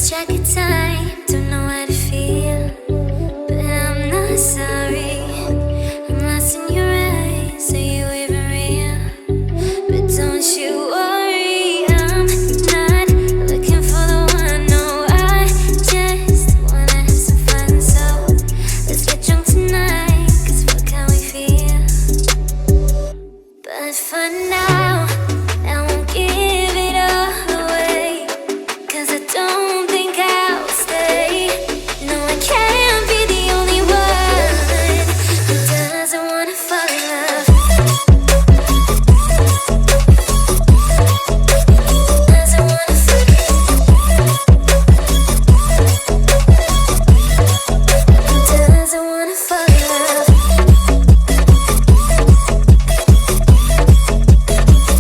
lost track of time, don't know how to feel, but I'm not sorry. I'm lost in your eyes, are you even real? But don't you worry, I'm not looking for the one. No, I just wanna have some fun. So let's get drunk tonight, 'cause fuck how we feel. But for now, I won't give it all away, 'cause I don't think I'll stay. No, I can't be the only one who doesn't wanna fall in love. Doesn't wanna fall in love. Doesn't wanna fall in love.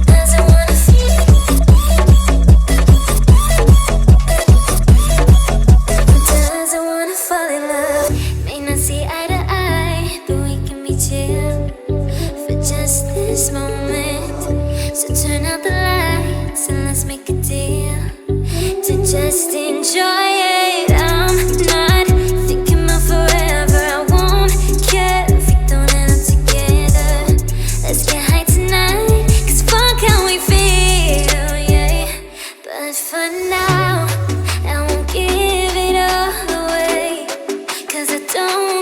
Doesn't wanna feel. Doesn't wanna fall in love. May not see eye to eye, but we can be chill for just this moment. So turn out the lights and let's make a deal to just enjoy it. I'm not thinking about forever. I won't care if we don't end up together. Let's get high tonight, 'cause fuck how we feel, yeah. But for now, I won't give it all away, 'cause I don't